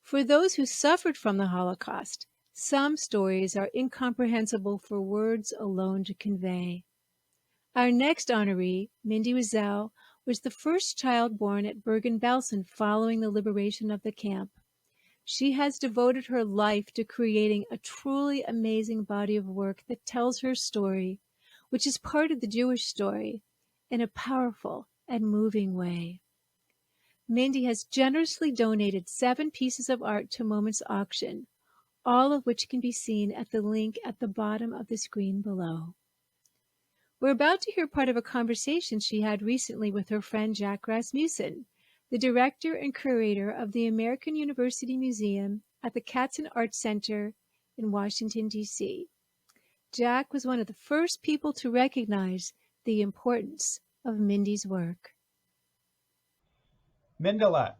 For those who suffered from the Holocaust, some stories are incomprehensible for words alone to convey. Our next honoree, Mindy Weisel, was the first child born at Bergen-Belsen following the liberation of the camp. She has devoted her life to creating a truly amazing body of work that tells her story, which is part of the Jewish story, in a powerful and moving way. Mindy has generously donated 7 pieces of art to Moments Auction, all of which can be seen at the link at the bottom of the screen below. We're about to hear part of a conversation she had recently with her friend Jack Rasmussen, the director and curator of the American University Museum at the Katzen Art Center in Washington, D.C. Jack was one of the first people to recognize the importance of Mindy's work. Mindela,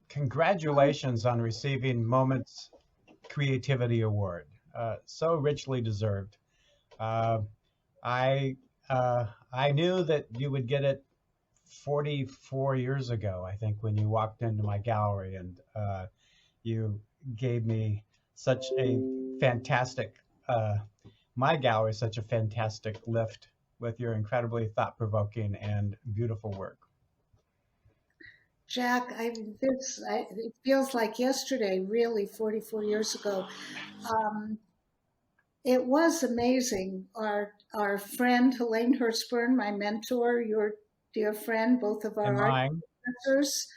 congratulations on receiving Moments Creativity Award. So richly deserved. Uh, I I knew that you would get it 44 years ago, I think, when you walked into my gallery and you gave me such a fantastic, my gallery, such a fantastic lift with your incredibly thought-provoking and beautiful work. Jack, it feels like yesterday, really, 44 years ago. Um, it was amazing. Our friend Helene Hertzburn, my mentor, your dear friend, both of our And art mine, professors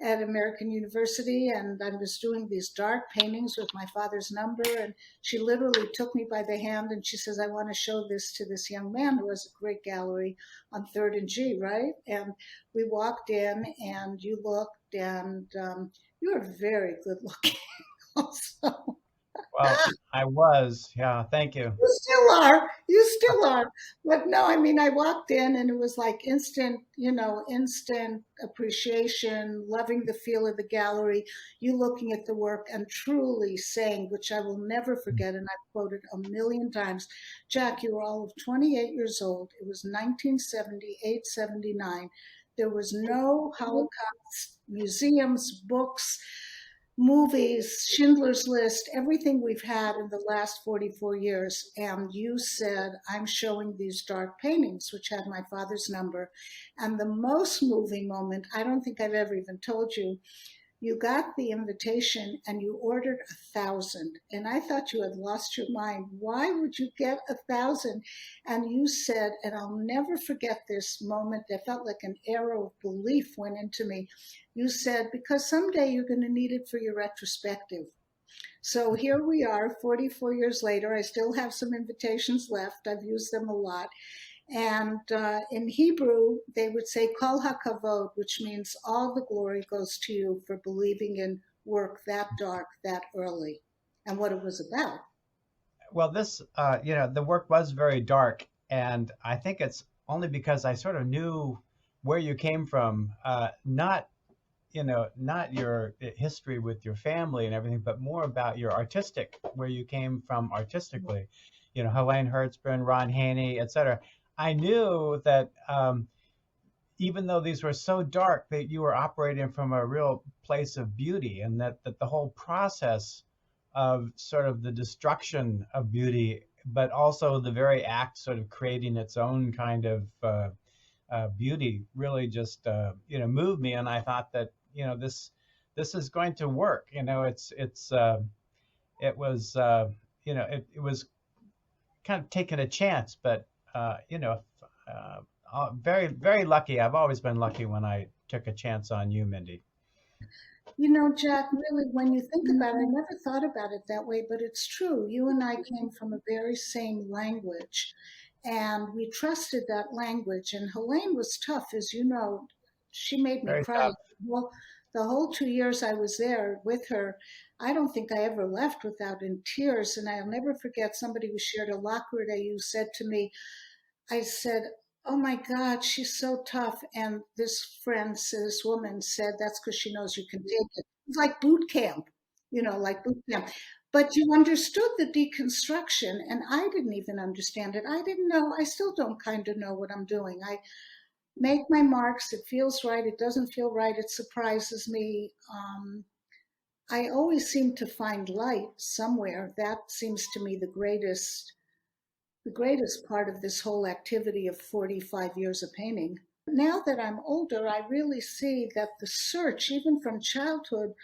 at American University, and I was doing these dark paintings with my father's number, and she literally took me by the hand and she says, "I want to show this to this young man who has a great gallery on 3rd and G, right?" And we walked in, and you looked, and you were very good looking also. well, I was, yeah, thank you. You still are. You still are. But no, I mean, I walked in and it was like instant, instant appreciation, loving the feel of the gallery, you looking at the work and truly saying, which I will never forget, and I've quoted a million times, Jack, you were all of 28 years old. It was 1978, 79. There was no Holocaust museums, books, movies, Schindler's List, everything we've had in the last 44 years. And you said, "I'm showing these dark paintings," which had my father's number. And the most moving moment, I don't think I've ever even told you, you got the invitation and you ordered 1,000. And I thought you had lost your mind. Why would you get 1,000? And you said, and I'll never forget this moment, I felt like an arrow of belief went into me. You said, because someday you're going to need it for your retrospective. So here we are, 44 years later. I still have some invitations left. I've used them a lot. And in Hebrew, they would say kol hakavod, which means all the glory goes to you for believing in work that dark, that early, and what it was about. Well, this, the work was very dark, and I think it's only because I sort of knew where you came from, not your history with your family and everything, but more about your where you came from artistically. Helene Hertzburn, Ron Haney, etc. I knew that even though these were so dark, that you were operating from a real place of beauty, and that the whole process of sort of the destruction of beauty, but also the very act sort of creating its own kind of beauty really just moved me, and I thought that this is going to work. It was kind of taking a chance, but very, very lucky. I've always been lucky when I took a chance on you, Mindy. Jack, really, when you think about it, I never thought about it that way, but it's true. You and I came from a very same language, and we trusted that language. And Helene was tough, as you know. She made me Very cry. tough. Well, the whole 2 years I was there with her, I don't think I ever left without in tears. And I'll never forget somebody who shared a locker day who said to me, I said, "Oh my God, she's so tough." And this woman said, "That's because she knows you can take it." It's like boot camp, like boot camp. But you understood the deconstruction, and I didn't even understand it. I didn't know, I still don't kind of know what I'm doing. I make my marks, it feels right, it doesn't feel right, it surprises me. I always seem to find light somewhere. That seems to me the greatest part of this whole activity of 45 years of painting. Now that I'm older, I really see that the search, even from childhood,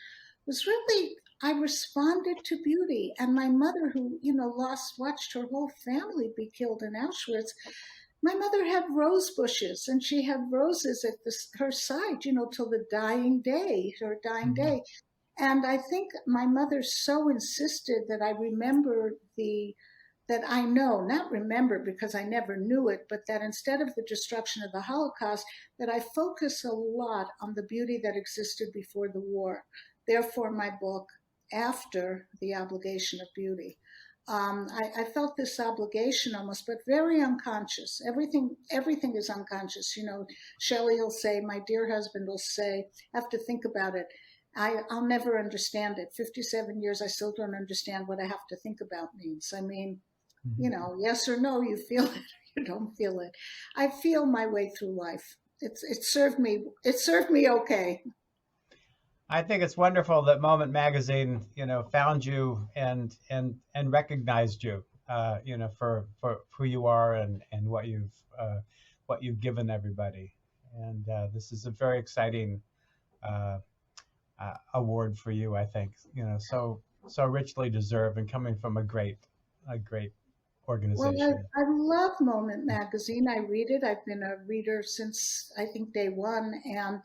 was really, I responded to beauty. And my mother, who, watched her whole family be killed in Auschwitz, my mother had rose bushes and she had roses at her side, till the dying day, her dying Mhm. day. And I think my mother so insisted that I remember that I know, not remember because I never knew it, but that instead of the destruction of the Holocaust, that I focus a lot on the beauty that existed before the war. Therefore, my book, After the Obligation of Beauty. I felt this obligation almost, but very unconscious. Everything is unconscious. Shelley will say, my dear husband will say, I have to think about it. I'll never understand it. 57 years, I still don't understand what I have to think about means. I mean, Mhm. yes or no, you feel it, you don't feel it. I feel my way through life. It served me okay. I think it's wonderful that Moment Magazine, found you and recognized you, for who you are and what you've given everybody. And this is a very exciting uh, award for you, I think. So richly deserved and coming from a great Well, organization. I love Moment Magazine. I read it. I've been a reader since I think day one. And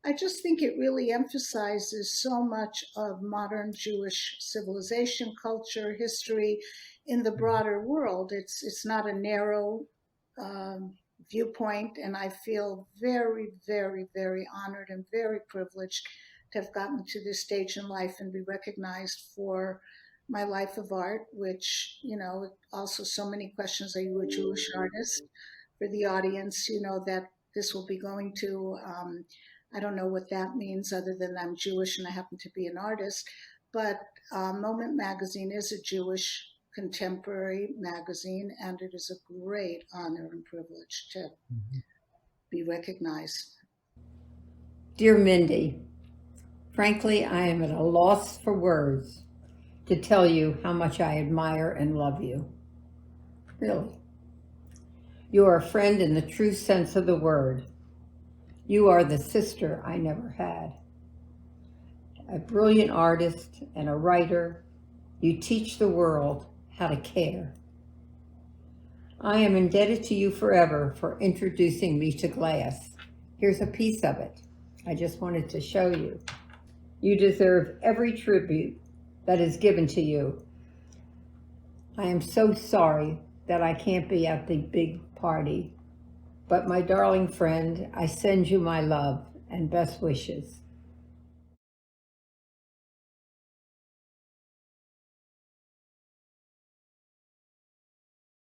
I just think it really emphasizes so much of modern Jewish civilization, culture, history in the broader world. It's not a narrow um, viewpoint. And I feel very, very, very honored and very privileged to have gotten to this stage in life and be recognized for my life of art, which, also so many questions. Are you a Jewish artist? For the audience, that this will be going to. I don't know what that means other than I'm Jewish and I happen to be an artist. But Moment Magazine is a Jewish contemporary magazine, and it is a great honor and privilege to Mhm. be recognized. Dear Mindy, frankly, I am at a loss for words to tell you how much I admire and love you. Really. You are a friend in the true sense of the word. You are the sister I never had. A brilliant artist and a writer, you teach the world how to care. I am indebted to you forever for introducing me to glass. Here's a piece of it. I just wanted to show you. You deserve every tribute that is given to you. I am so sorry that I can't be at the big party, but my darling friend, I send you my love and best wishes.